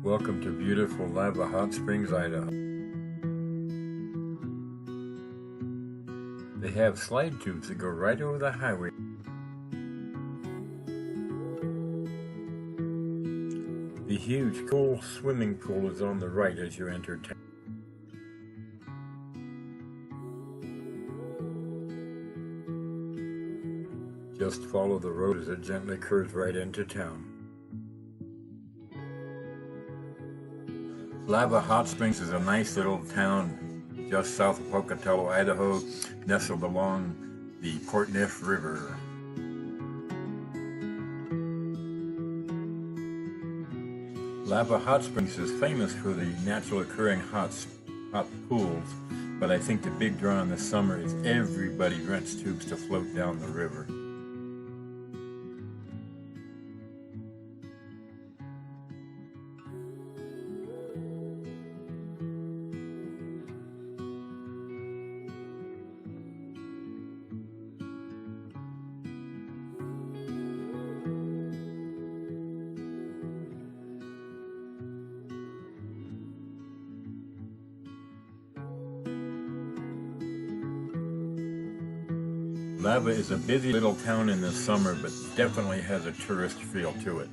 Welcome to beautiful Lava Hot Springs, Idaho. They have slide tubes that go right over the highway. The huge, cool swimming pool is on the right as you enter town. Just follow the road as it gently curves right into town. Lava Hot Springs is a nice little town just south of Pocatello, Idaho, nestled along the Portneuf River. Lava Hot Springs is famous for the natural occurring hot pools, but I think the big draw in the summer is everybody rents tubes to float down the river. Lava is a busy little town in the summer, but definitely has a tourist feel to it.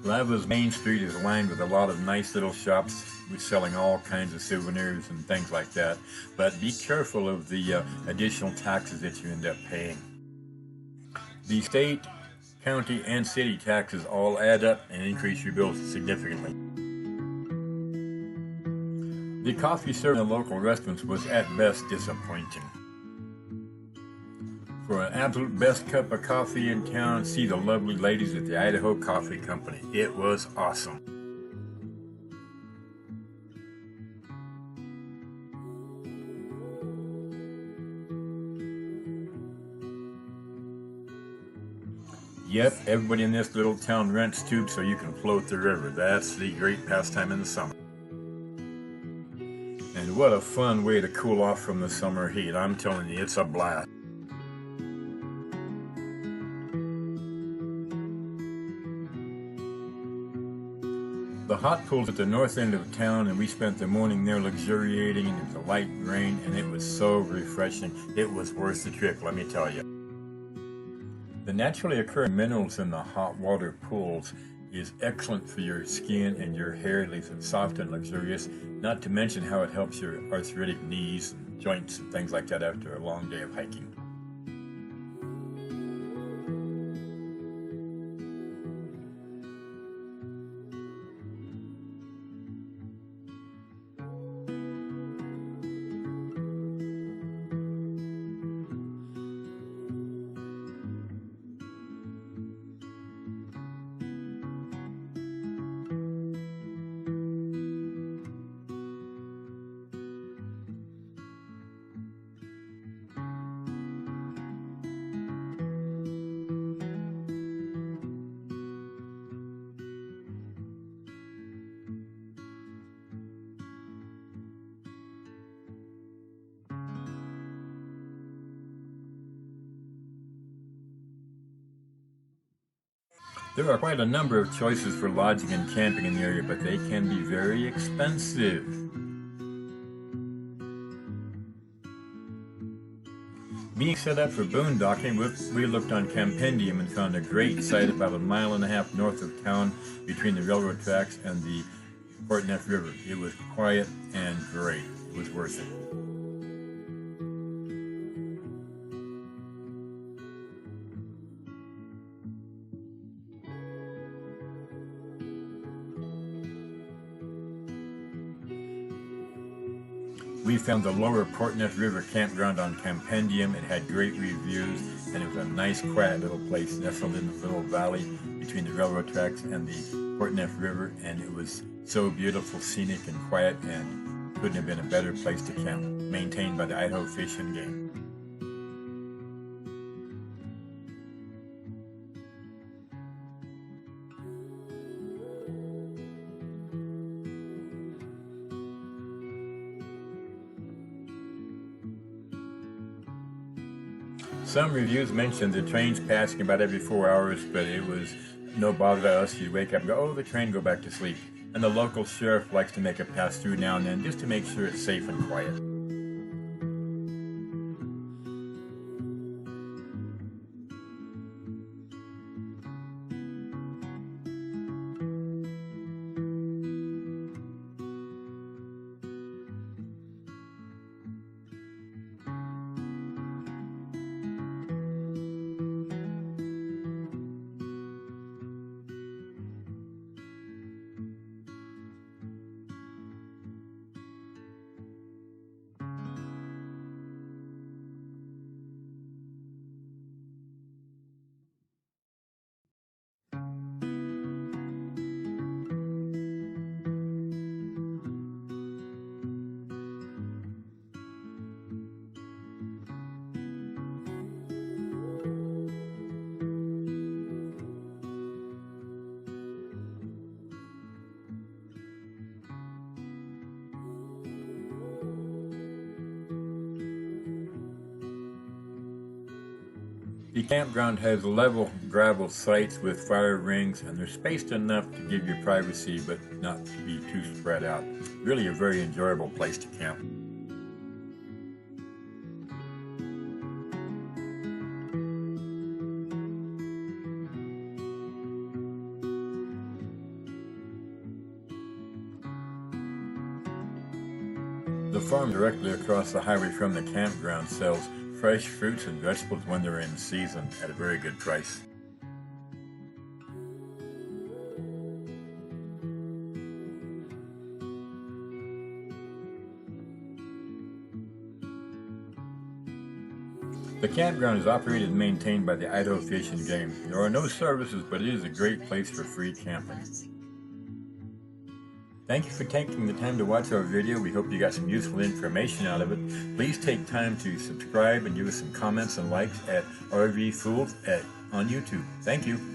Lava's main street is lined with a lot of nice little shops selling all kinds of souvenirs and things like that, but be careful of the additional taxes that you end up paying. The state, county, and city taxes all add up and increase your bills significantly. The coffee served in the local restaurants was at best disappointing. For an absolute best cup of coffee in town, see the lovely ladies at the Idaho Coffee Company. It was awesome. Yep, everybody in this little town rents tubes so you can float the river. That's the great pastime in the summer. And what a fun way to cool off from the summer heat. I'm telling you, it's a blast. The hot pool's at the north end of town, and we spent the morning there luxuriating, and it was a light rain, and it was so refreshing. It was worth the trip, let me tell you. The naturally occurring minerals in the hot water pools is excellent for your skin and your hair. It leaves it soft and luxurious, not to mention how it helps your arthritic knees and joints and things like that after a long day of hiking. There are quite a number of choices for lodging and camping in the area, but they can be very expensive. Being set up for boondocking, we looked on Campendium and found a great site about 1.5 miles north of town between the railroad tracks and the Portneuf River. It was quiet and great. It was worth it. We found the lower Portneuf River campground on Campendium. It had great reviews, and it was a nice, quiet little place nestled in the little valley between the railroad tracks and the Portneuf River, and it was so beautiful, scenic, and quiet, and couldn't have been a better place to camp, maintained by the Idaho Fish and Game. Some reviews mentioned the trains passing about every 4 hours, but it was no bother to us. You'd wake up and go, oh, the train, go back to sleep. And the local sheriff likes to make it pass through now and then just to make sure it's safe and quiet. The campground has level gravel sites with fire rings, and they're spaced enough to give you privacy but not to be too spread out. Really a very enjoyable place to camp. The farm directly across the highway from the campground sells fresh fruits and vegetables when they're in season at a very good price. The campground is operated and maintained by the Idaho Fish and Game. There are no services, but it is a great place for free camping. Thank you for taking the time to watch our video. We hope you got some useful information out of it. Please take time to subscribe and give us some comments and likes at RV Fools on YouTube. Thank you.